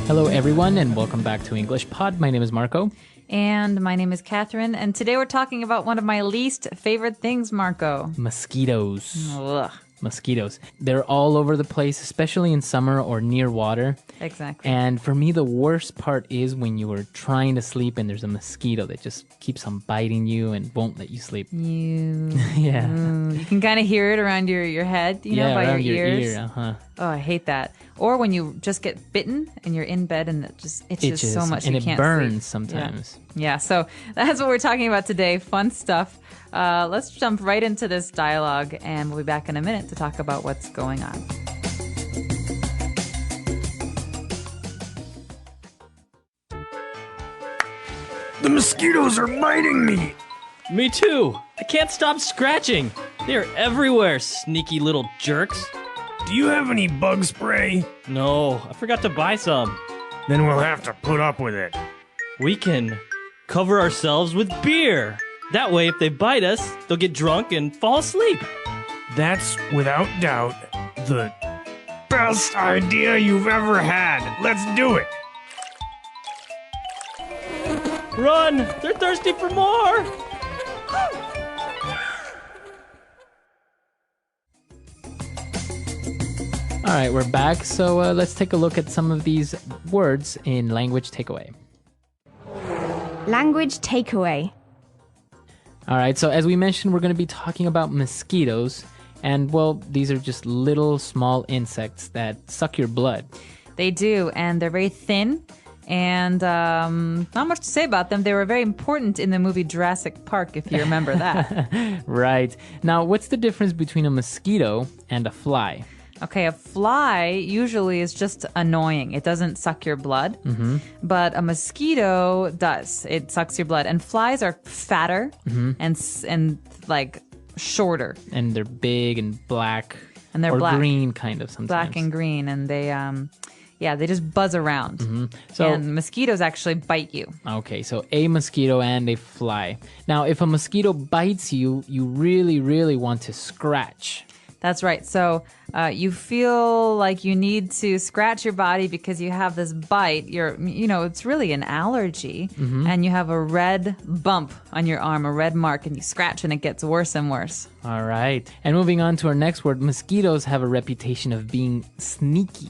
Hello, everyone, and welcome back to English Pod. My name is Marco. And my name is Catherine, and today we're talking about one of my least favorite things, Marco. Mosquitoes. Ugh. Mosquitoes. They're all over the place, especially in summer or near water. Exactly. And for me, the worst part is when you are trying to sleep and there's a mosquito that just keeps on biting you and won't let you sleep. Yeah. You can kind of hear it around your head, by around your ears. ear, uh-huh. Oh, I hate that. Or when you just get bitten and you're in bed and it just itches so much and you can't it burns sleep. sometimes. Yeah, so that's what we're talking about today. Fun stuff. Let's jump right into this dialogue, and we'll be back in a minute to talk about what's going on. The mosquitoes are biting me! Me too! I can't stop scratching! They're everywhere, sneaky little jerks! Do you have any bug spray? No, I forgot to buy some. Then we'll have to put up with it. We can cover ourselves with beer! That way, if they bite us, they'll get drunk and fall asleep! That's, without doubt, the best idea you've ever had. Let's do it! Run! They're thirsty for more! All right, we're back. So let's take a look at some of these words in language takeaway. Language takeaway. All right, so as we mentioned, we're going to be talking about mosquitoes. And, well, these are just little small insects that suck your blood. They do, and they're very thin. And not much to say about them. They were very important in the movie Jurassic Park, if you remember that. Right. Now, what's the difference between a mosquito and a fly? Okay, a fly usually is just annoying. It doesn't suck your blood, but a mosquito does. It sucks your blood. And flies are fatter and like shorter. And they're big and black. And they're or black. Green, kind of, sometimes. Black and green, and they just buzz around. So, and mosquitoes actually bite you. Okay, so a mosquito and a fly. Now, if a mosquito bites you, you really, really want to scratch. That's right. So you feel like you need to scratch your body because you have this bite. It's really an allergy, and you have a red bump on your arm, a red mark, and you scratch and it gets worse and worse. All right. And moving on to our next word, mosquitoes have a reputation of being sneaky.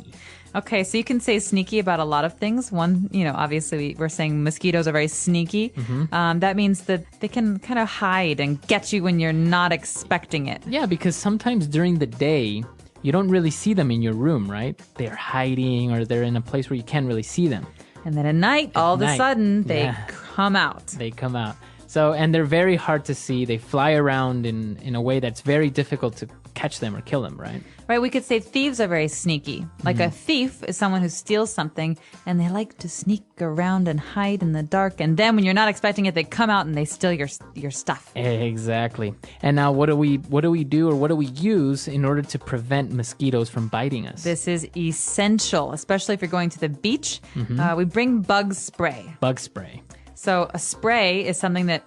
Okay, so you can say sneaky about a lot of things. One, obviously we're saying mosquitoes are very sneaky. That means that they can kind of hide and get you when you're not expecting it. Yeah, because sometimes during the day, you don't really see them in your room, right? They're hiding or they're in a place where you can't really see them. And then at night, all of a sudden, they come out. They come out. So, and they're very hard to see. They fly around in a way that's very difficult to catch them or kill them, right? Right, we could say thieves are very sneaky. Like a thief is someone who steals something, and they like to sneak around and hide in the dark. And then when you're not expecting it, they come out and they steal your stuff. Exactly. And now what do we do or what do we use in order to prevent mosquitoes from biting us? This is essential, especially if you're going to the beach. We bring bug spray. Bug spray. So a spray is something that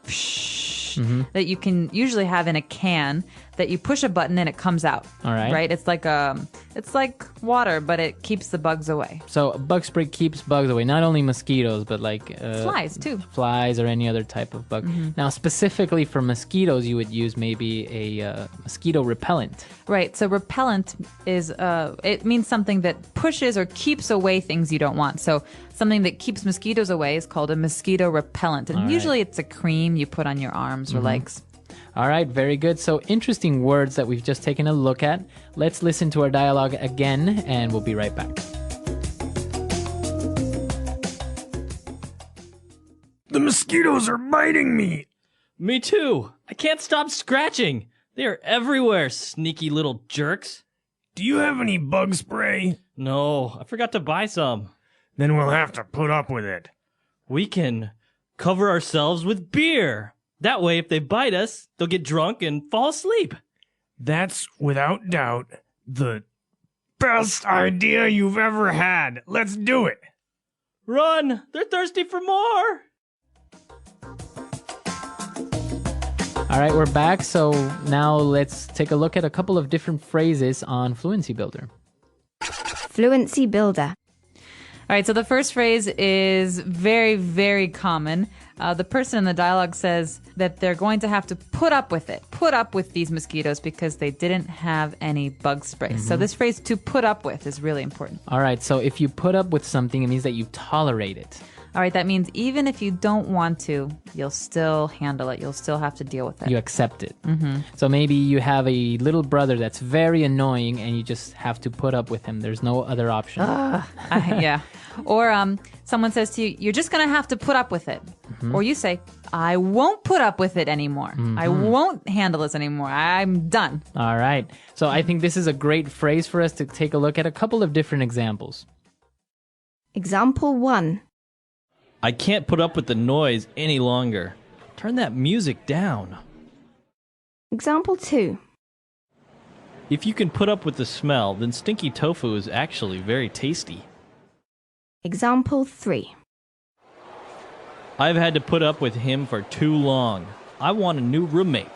that you can usually have in a can that you push a button and it comes out. All right. Right? It's like water, but it keeps the bugs away. So bug spray keeps bugs away, not only mosquitoes, but like flies too. Flies or any other type of bug. Now, specifically for mosquitoes, you would use maybe a mosquito repellent. Right. So repellent is it means something that pushes or keeps away things you don't want. So something that keeps mosquitoes away is called a mosquito repellent. And usually it's a cream you put on your arms or legs. All right, very good. So interesting words that we've just taken a look at. Let's listen to our dialogue again, and we'll be right back. The mosquitoes are biting me! Me too! I can't stop scratching! They're everywhere, sneaky little jerks! Do you have any bug spray? No, I forgot to buy some. Then we'll have to put up with it. We can cover ourselves with beer! That way, if they bite us, they'll get drunk and fall asleep. That's, without doubt, the best idea you've ever had. Let's do it. Run! They're thirsty for more! All right, we're back. So now let's take a look at a couple of different phrases on Fluency Builder. Fluency Builder. All right, so the first phrase is very, very common. The person in the dialogue says that they're going to have to put up with it, put up with these mosquitoes because they didn't have any bug spray. So this phrase, to put up with, is really important. All right, so if you put up with something, it means that you tolerate it. All right, that means even if you don't want to, you'll still handle it. You'll still have to deal with it. You accept it. So maybe you have a little brother that's very annoying and you just have to put up with him. There's no other option. Yeah. Or someone says to you, you're just going to have to put up with it. Or you say, I won't put up with it anymore. I won't handle this anymore. I'm done. All right. So I think this is a great phrase for us to take a look at a couple of different examples. Example 1. I can't put up with the noise any longer. Turn that music down. Example 2. If you can put up with the smell, then stinky tofu is actually very tasty. Example 3. I've had to put up with him for too long. I want a new roommate.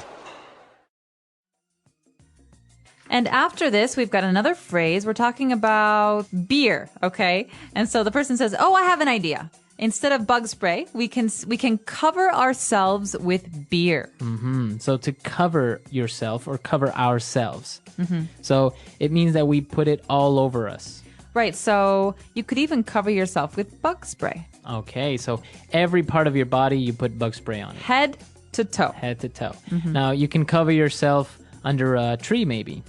And after this, we've got another phrase. We're talking about beer, okay? And so the person says, oh, I have an idea. Instead of bug spray, we can cover ourselves with beer. So to cover yourself or cover ourselves. So it means that we put it all over us. Right, so you could even cover yourself with bug spray. Okay, so every part of your body, you put bug spray on it. Head to toe. Head to toe. Now, you can cover yourself under a tree, maybe.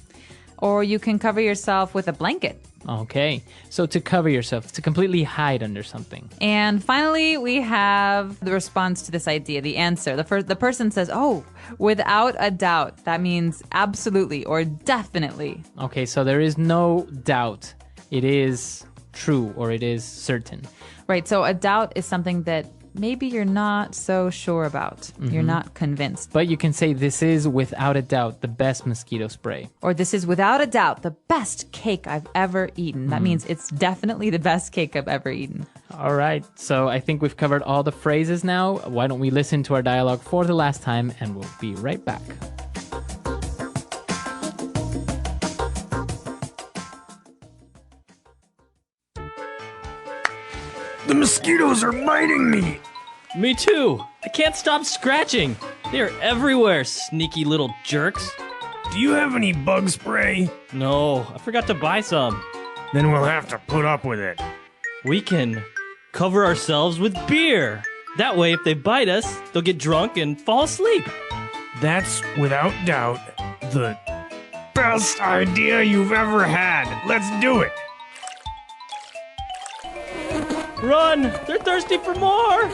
Or you can cover yourself with a blanket. Okay, so to cover yourself, to completely hide under something. And finally, we have the response to this idea, the answer. The person says, oh, without a doubt. That means absolutely or definitely. Okay, so there is no doubt. It is true or it is certain. Right, so a doubt is something that maybe you're not so sure about. You're not convinced. But you can say this is without a doubt the best mosquito spray. Or this is without a doubt the best cake I've ever eaten. That means it's definitely the best cake I've ever eaten. All right, so I think we've covered all the phrases now. Why don't we listen to our dialogue for the last time and we'll be right back. The mosquitoes are biting me. Me too. I can't stop scratching. They're everywhere, sneaky little jerks. Do you have any bug spray? No, I forgot to buy some. Then we'll have to put up with it. We can cover ourselves with beer. That way, if they bite us, they'll get drunk and fall asleep. That's, without doubt, the best idea you've ever had. Let's do it. Run! They're thirsty for more!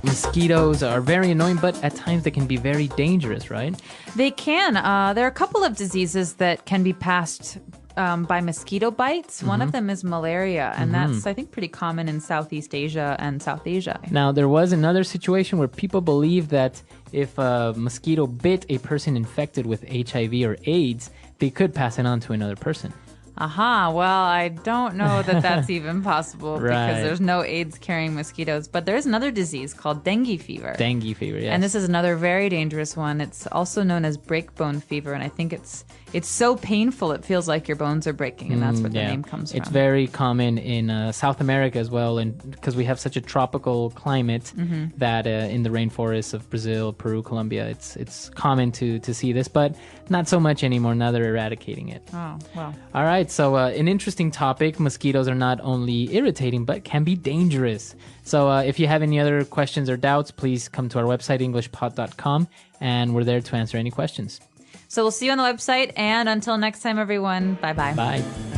Mosquitoes are very annoying, but at times they can be very dangerous, right? They can. There are a couple of diseases that can be passed by mosquito bites. One of them is malaria, and that's, I think, pretty common in Southeast Asia and South Asia. Now, there was another situation where people believe that if a mosquito bit a person infected with HIV or AIDS, they could pass it on to another person. Well, I don't know that that's even possible Right. because there's no AIDS-carrying mosquitoes. But there's another disease called dengue fever. Dengue fever, yes. And this is another very dangerous one. It's also known as breakbone fever, and I think it's so painful it feels like your bones are breaking, and that's where the name comes from. It's very common in South America as well, and because we have such a tropical climate that in the rainforests of Brazil, Peru, Colombia, it's common to see this, but not so much anymore. Now they're eradicating it. Oh, wow. All right, so an interesting topic. Mosquitoes are not only irritating, but can be dangerous. So if you have any other questions or doubts, please come to our website, EnglishPod365.com, and we're there to answer any questions. So we'll see you on the website, and until next time, everyone, bye-bye. Bye.